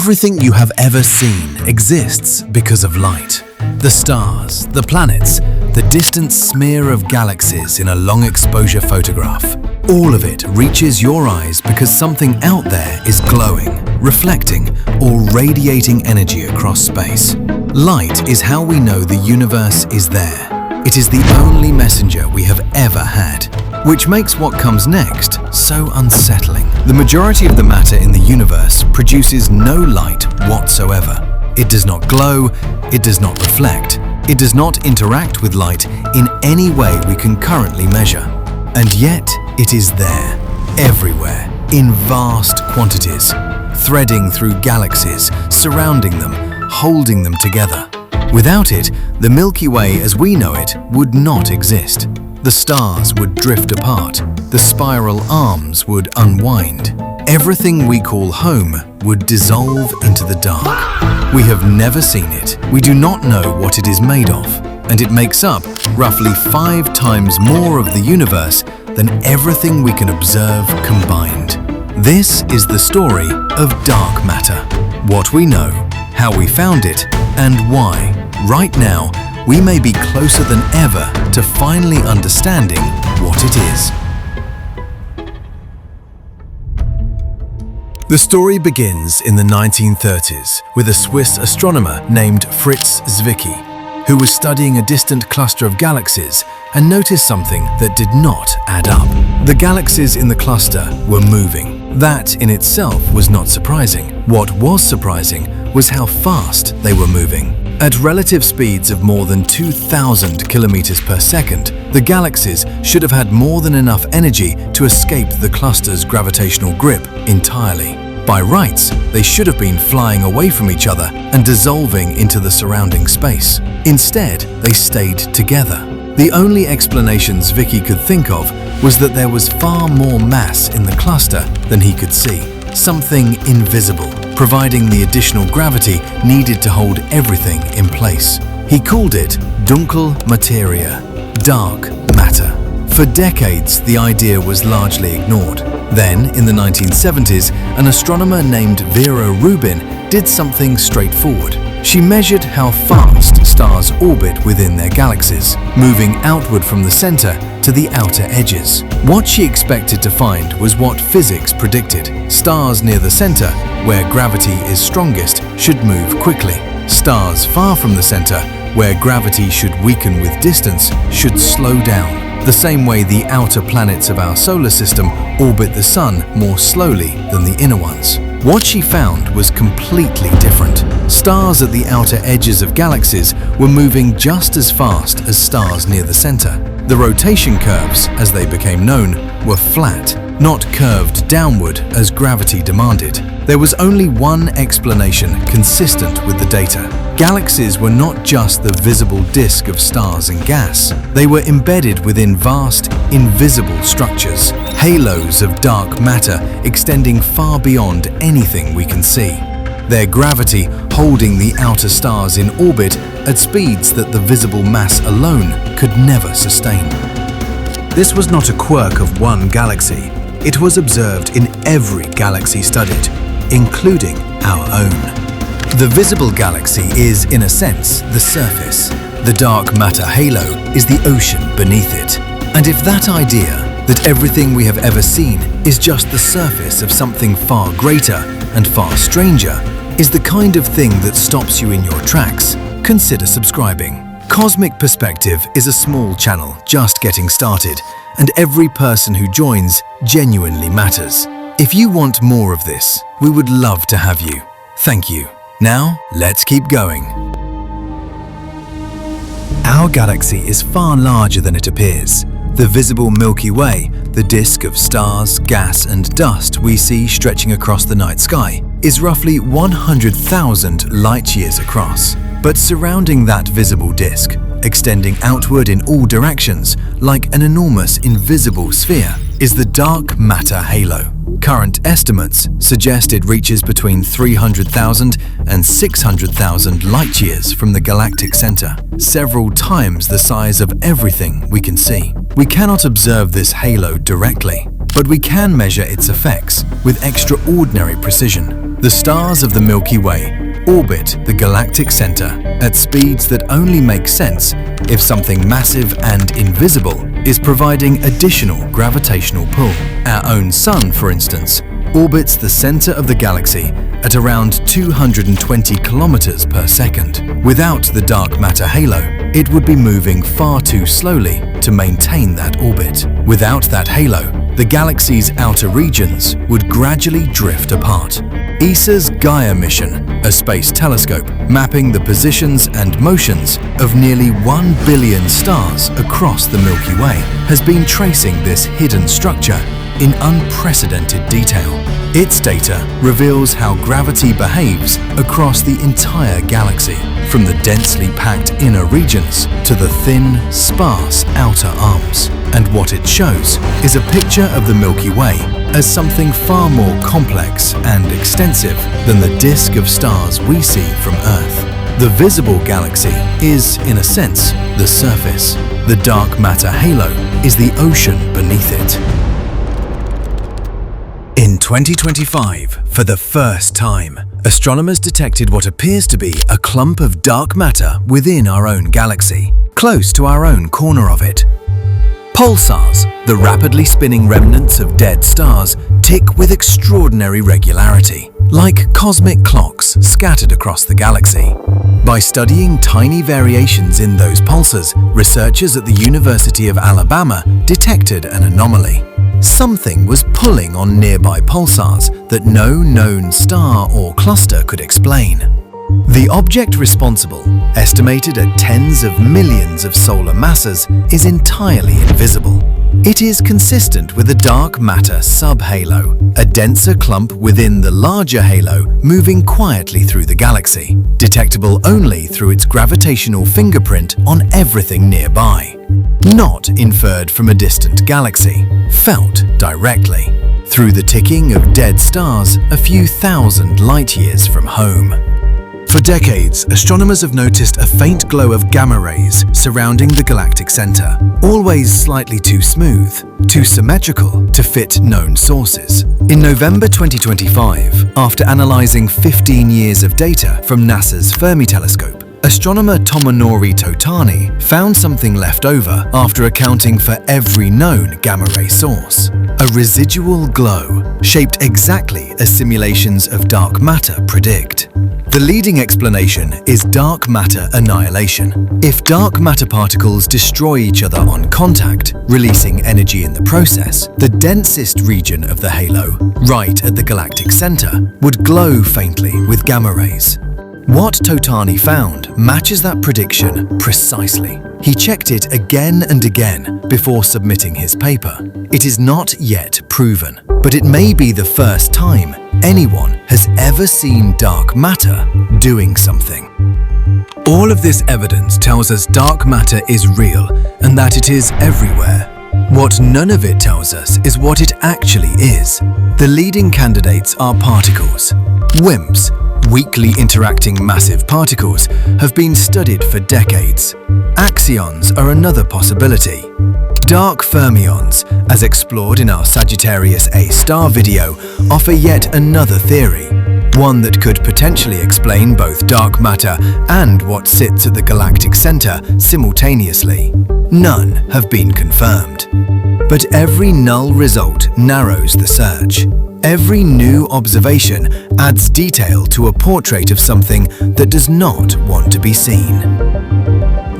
Everything you have ever seen exists because of light. The stars, the planets, the distant smear of galaxies in a long-exposure photograph. All of it reaches your eyes because something out there is glowing, reflecting, or radiating energy across space. Light is how we know the universe is there. It is the only messenger we have ever had, which makes what comes next so unsettling. The majority of the matter in the universe produces no light whatsoever. It does not glow, it does not reflect, it does not interact with light in any way we can currently measure. And yet, it is there, everywhere, in vast quantities, threading through galaxies, surrounding them, holding them together. Without it, the Milky Way as we know it would not exist. The stars would drift apart, the spiral arms would unwind. Everything we call home would dissolve into the dark. We have never seen it, we do not know what it is made of, and it makes up roughly 5 times more of the universe than everything we can observe combined. This is the story of dark matter, what we know, how we found it, and why, right now, we may be closer than ever to finally understanding what it is. The story begins in the 1930s with a Swiss astronomer named Fritz Zwicky, who was studying a distant cluster of galaxies and noticed something that did not add up. The galaxies in the cluster were moving. That in itself was not surprising. What was surprising was how fast they were moving. At relative speeds of more than 2,000 kilometers per second, the galaxies should have had more than enough energy to escape the cluster's gravitational grip entirely. By rights, they should have been flying away from each other and dissolving into the surrounding space. Instead, they stayed together. The only explanation Zwicky could think of was that there was far more mass in the cluster than he could see, something invisible, providing the additional gravity needed to hold everything in place. He called it Dunkel Materie, dark matter. For decades, the idea was largely ignored. Then, in the 1970s, an astronomer named Vera Rubin did something straightforward. She measured how fast stars orbit within their galaxies, moving outward from the center to the outer edges. What she expected to find was what physics predicted. Stars near the center, where gravity is strongest, should move quickly. Stars far from the center, where gravity should weaken with distance, should slow down. The same way the outer planets of our solar system orbit the sun more slowly than the inner ones. What she found was completely different. Stars at the outer edges of galaxies were moving just as fast as stars near the center. The rotation curves, as they became known, were flat, not curved downward as gravity demanded. There was only one explanation consistent with the data. Galaxies were not just the visible disk of stars and gas. They were embedded within vast, invisible structures, halos of dark matter extending far beyond anything we can see. Their gravity holding the outer stars in orbit at speeds that the visible mass alone could never sustain. This was not a quirk of one galaxy. It was observed in every galaxy studied, including our own. The visible galaxy is, in a sense, the surface. The dark matter halo is the ocean beneath it. And if that idea, that everything we have ever seen is just the surface of something far greater and far stranger, is the kind of thing that stops you in your tracks, consider subscribing. Cosmic Perspective is a small channel just getting started, and every person who joins genuinely matters. If you want more of this, we would love to have you. Thank you. Now, let's keep going. Our galaxy is far larger than it appears. The visible Milky Way, the disk of stars, gas, and dust we see stretching across the night sky, is roughly 100,000 light-years across. But surrounding that visible disk, extending outward in all directions like an enormous invisible sphere, is the dark matter halo. Current estimates suggest it reaches between 300,000 and 600,000 light-years from the galactic center, several times the size of everything we can see. We cannot observe this halo directly, but we can measure its effects with extraordinary precision. The stars of the Milky Way orbit the galactic center at speeds that only make sense if something massive and invisible is providing additional gravitational pull. Our own sun, for instance, orbits the center of the galaxy at around 220 kilometers per second. Without the dark matter halo, it would be moving far too slowly to maintain that orbit. Without that halo, the galaxy's outer regions would gradually drift apart. ESA's Gaia mission, a space telescope mapping the positions and motions of nearly 1 billion stars across the Milky Way, has been tracing this hidden structure in unprecedented detail. Its data reveals how gravity behaves across the entire galaxy, from the densely packed inner regions to the thin, sparse outer arms. And what it shows is a picture of the Milky Way as something far more complex and extensive than the disk of stars we see from Earth. The visible galaxy is, in a sense, the surface. The dark matter halo is the ocean beneath it. In 2025, for the first time, astronomers detected what appears to be a clump of dark matter within our own galaxy, close to our own corner of it. Pulsars, the rapidly spinning remnants of dead stars, tick with extraordinary regularity, like cosmic clocks scattered across the galaxy. By studying tiny variations in those pulsars, researchers at the University of Alabama detected an anomaly. Something was pulling on nearby pulsars that no known star or cluster could explain. The object responsible, estimated at tens of millions of solar masses, is entirely invisible. It is consistent with a dark matter subhalo, a denser clump within the larger halo moving quietly through the galaxy, detectable only through its gravitational fingerprint on everything nearby. Not inferred from a distant galaxy, felt directly, through the ticking of dead stars a few thousand light-years from home. For decades, astronomers have noticed a faint glow of gamma rays surrounding the galactic center, always slightly too smooth, too symmetrical to fit known sources. In November 2025, after analyzing 15 years of data from NASA's Fermi telescope, astronomer Tomonori Totani found something left over after accounting for every known gamma-ray source. A residual glow, shaped exactly as simulations of dark matter predict. The leading explanation is dark matter annihilation. If dark matter particles destroy each other on contact, releasing energy in the process, the densest region of the halo, right at the galactic center, would glow faintly with gamma rays. What Totani found matches that prediction precisely. He checked it again and again before submitting his paper. It is not yet proven, but it may be the first time anyone has ever seen dark matter doing something. All of this evidence tells us dark matter is real and that it is everywhere. What none of it tells us is what it actually is. The leading candidates are particles. WIMPs, weakly interacting massive particles, have been studied for decades. Axions are another possibility. Dark fermions, as explored in our Sagittarius A star video, offer yet another theory, one that could potentially explain both dark matter and what sits at the galactic center simultaneously. None have been confirmed. But every null result narrows the search. Every new observation adds detail to a portrait of something that does not want to be seen.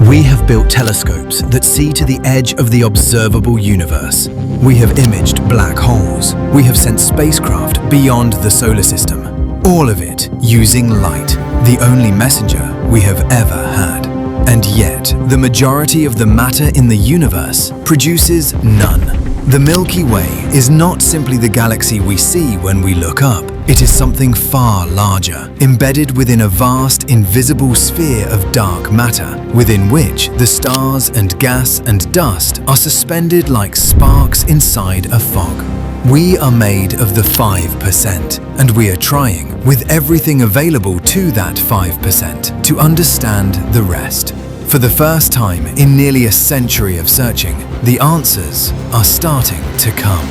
We have built telescopes that see to the edge of the observable universe. We have imaged black holes. We have sent spacecraft beyond the solar system. All of it using light, the only messenger we have ever had. And yet, the majority of the matter in the universe produces none. The Milky Way is not simply the galaxy we see when we look up. It is something far larger, embedded within a vast, invisible sphere of dark matter, within which the stars and gas and dust are suspended like sparks inside a fog. We are made of the 5%, and we are trying, with everything available to that 5%, to understand the rest. For the first time in nearly a century of searching, the answers are starting to come.